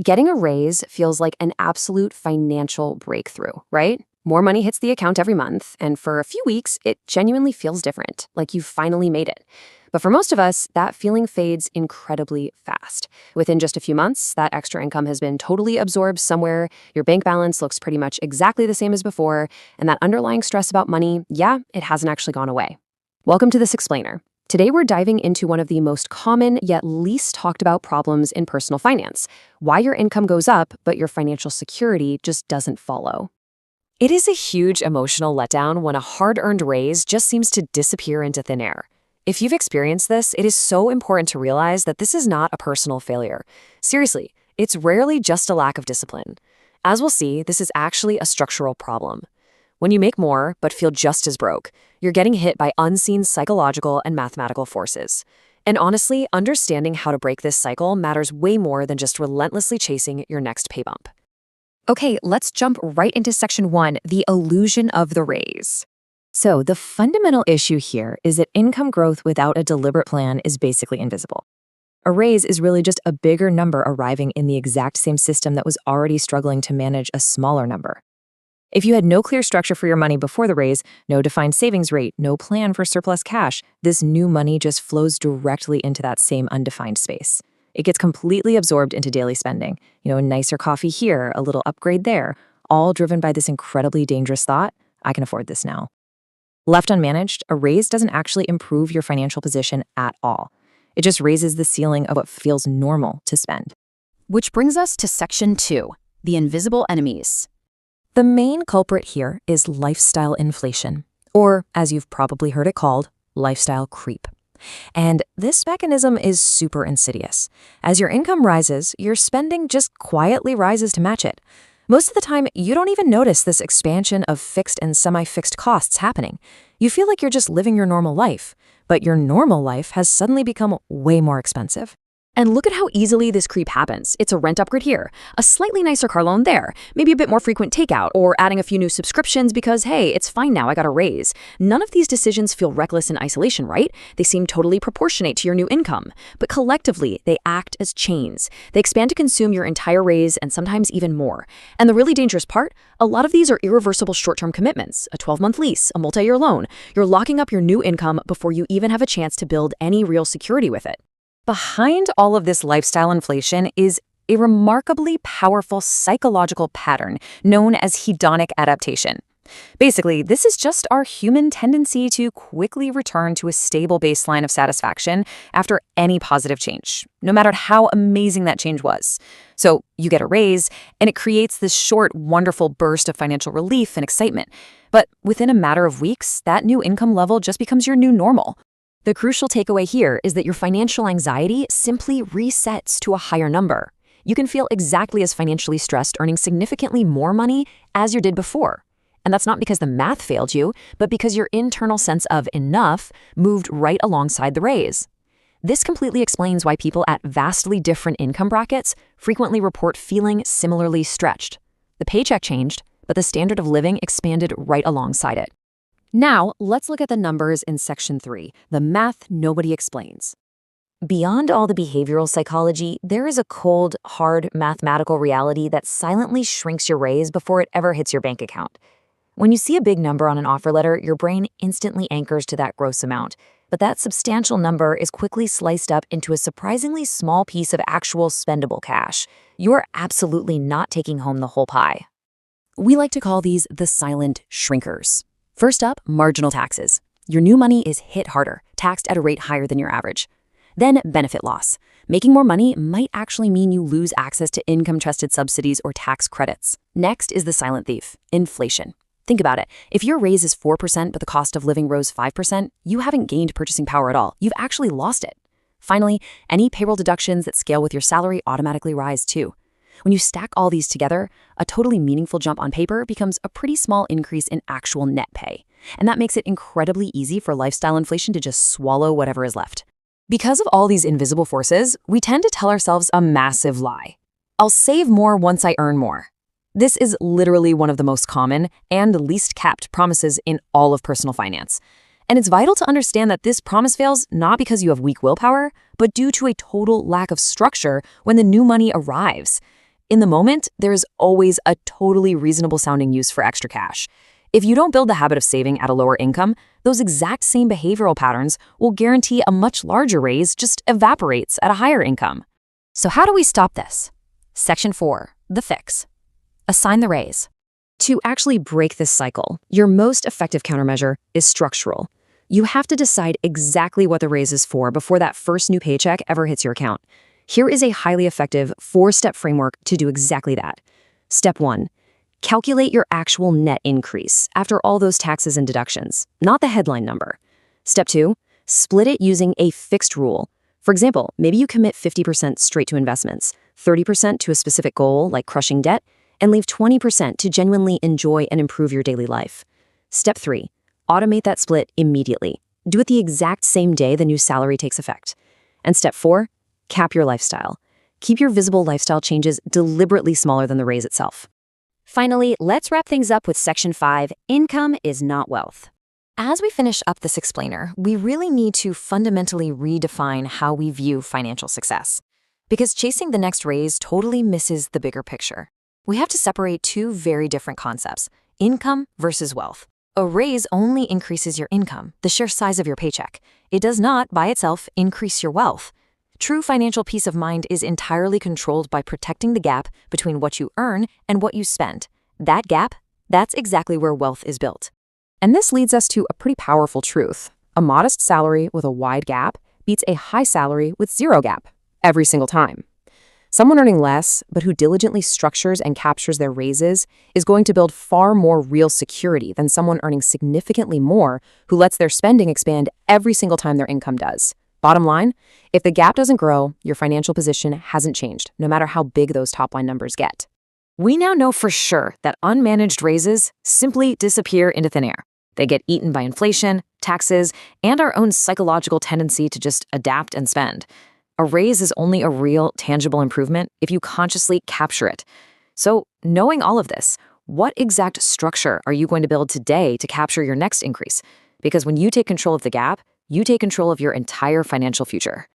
Getting a raise feels like an absolute financial breakthrough, right? More money hits the account every month, and for a few weeks, it genuinely feels different, like you've finally made it. But for most of us, that feeling fades incredibly fast. Within just a few months, that extra income has been totally absorbed somewhere, your bank balance looks pretty much exactly the same as before, and that underlying stress about money, yeah, it hasn't actually gone away. Welcome to This Explainer. Today, we're diving into one of the most common yet least talked about problems in personal finance: why your income goes up, but your financial security just doesn't follow. It is a huge emotional letdown when a hard-earned raise just seems to disappear into thin air. If you've experienced this, it is so important to realize that this is not a personal failure. Seriously, it's rarely just a lack of discipline. As we'll see, this is actually a structural problem. When you make more, but feel just as broke, you're getting hit by unseen psychological and mathematical forces. And honestly, understanding how to break this cycle matters way more than just relentlessly chasing your next pay bump. Okay, let's jump right into section 1, the illusion of the raise. So the fundamental issue here is that income growth without a deliberate plan is basically invisible. A raise is really just a bigger number arriving in the exact same system that was already struggling to manage a smaller number. If you had no clear structure for your money before the raise, no defined savings rate, no plan for surplus cash, this new money just flows directly into that same undefined space. It gets completely absorbed into daily spending. A nicer coffee here, a little upgrade there, all driven by this incredibly dangerous thought: I can afford this now. Left unmanaged, a raise doesn't actually improve your financial position at all. It just raises the ceiling of what feels normal to spend. Which brings us to section 2, the invisible enemies. The main culprit here is lifestyle inflation, or as you've probably heard it called, lifestyle creep. And this mechanism is super insidious. As your income rises, your spending just quietly rises to match it. Most of the time, you don't even notice this expansion of fixed and semi-fixed costs happening. You feel like you're just living your normal life, but your normal life has suddenly become way more expensive. And look at how easily this creep happens. It's a rent upgrade here, a slightly nicer car loan there, maybe a bit more frequent takeout, or adding a few new subscriptions because, hey, it's fine now, I got a raise. None of these decisions feel reckless in isolation, right? They seem totally proportionate to your new income. But collectively, they act as chains. They expand to consume your entire raise and sometimes even more. And the really dangerous part? A lot of these are irreversible short-term commitments, a 12-month lease, a multi-year loan. You're locking up your new income before you even have a chance to build any real security with it. Behind all of this lifestyle inflation is a remarkably powerful psychological pattern known as hedonic adaptation. Basically, this is just our human tendency to quickly return to a stable baseline of satisfaction after any positive change, no matter how amazing that change was. So you get a raise, and it creates this short, wonderful burst of financial relief and excitement. But within a matter of weeks, that new income level just becomes your new normal. The crucial takeaway here is that your financial anxiety simply resets to a higher number. You can feel exactly as financially stressed earning significantly more money as you did before. And that's not because the math failed you, but because your internal sense of enough moved right alongside the raise. This completely explains why people at vastly different income brackets frequently report feeling similarly stretched. The paycheck changed, but the standard of living expanded right alongside it. Now, let's look at the numbers in section 3, the math nobody explains. Beyond all the behavioral psychology, there is a cold, hard mathematical reality that silently shrinks your raise before it ever hits your bank account. When you see a big number on an offer letter, your brain instantly anchors to that gross amount. But that substantial number is quickly sliced up into a surprisingly small piece of actual spendable cash. You're absolutely not taking home the whole pie. We like to call these the silent shrinkers. First up, marginal taxes. Your new money is hit harder, taxed at a rate higher than your average. Then benefit loss. Making more money might actually mean you lose access to income-trusted subsidies or tax credits. Next is the silent thief, inflation. Think about it. If your raise is 4% but the cost of living rose 5%, you haven't gained purchasing power at all. You've actually lost it. Finally, any payroll deductions that scale with your salary automatically rise too. When you stack all these together, a totally meaningful jump on paper becomes a pretty small increase in actual net pay. And that makes it incredibly easy for lifestyle inflation to just swallow whatever is left. Because of all these invisible forces, we tend to tell ourselves a massive lie. I'll save more once I earn more. This is literally one of the most common and least capped promises in all of personal finance. And it's vital to understand that this promise fails not because you have weak willpower, but due to a total lack of structure when the new money arrives. In the moment, there is always a totally reasonable sounding use for extra cash. If you don't build the habit of saving at a lower income, those exact same behavioral patterns will guarantee a much larger raise just evaporates at a higher income. So how do we stop this? Section 4, the fix. Assign the raise. To actually break this cycle, your most effective countermeasure is structural. You have to decide exactly what the raise is for before that first new paycheck ever hits your account. Here is a highly effective 4-step framework to do exactly that. Step 1. Calculate your actual net increase after all those taxes and deductions, not the headline number. Step 2. Split it using a fixed rule. For example, maybe you commit 50% straight to investments, 30% to a specific goal like crushing debt, and leave 20% to genuinely enjoy and improve your daily life. Step 3. Automate that split immediately. Do it the exact same day the new salary takes effect. And step 4. Cap your lifestyle. Keep your visible lifestyle changes deliberately smaller than the raise itself. Finally, let's wrap things up with Section 5, Income is not wealth. As we finish up this explainer, we really need to fundamentally redefine how we view financial success. Because chasing the next raise totally misses the bigger picture. We have to separate two very different concepts, income versus wealth. A raise only increases your income, the sheer size of your paycheck. It does not, by itself, increase your wealth. True financial peace of mind is entirely controlled by protecting the gap between what you earn and what you spend. That gap, that's exactly where wealth is built. And this leads us to a pretty powerful truth. A modest salary with a wide gap beats a high salary with zero gap every single time. Someone earning less, but who diligently structures and captures their raises, is going to build far more real security than someone earning significantly more who lets their spending expand every single time their income does. Bottom line, if the gap doesn't grow, your financial position hasn't changed, no matter how big those top-line numbers get. We now know for sure that unmanaged raises simply disappear into thin air. They get eaten by inflation, taxes, and our own psychological tendency to just adapt and spend. A raise is only a real, tangible improvement if you consciously capture it. So, knowing all of this, what exact structure are you going to build today to capture your next increase? Because when you take control of the gap, you take control of your entire financial future.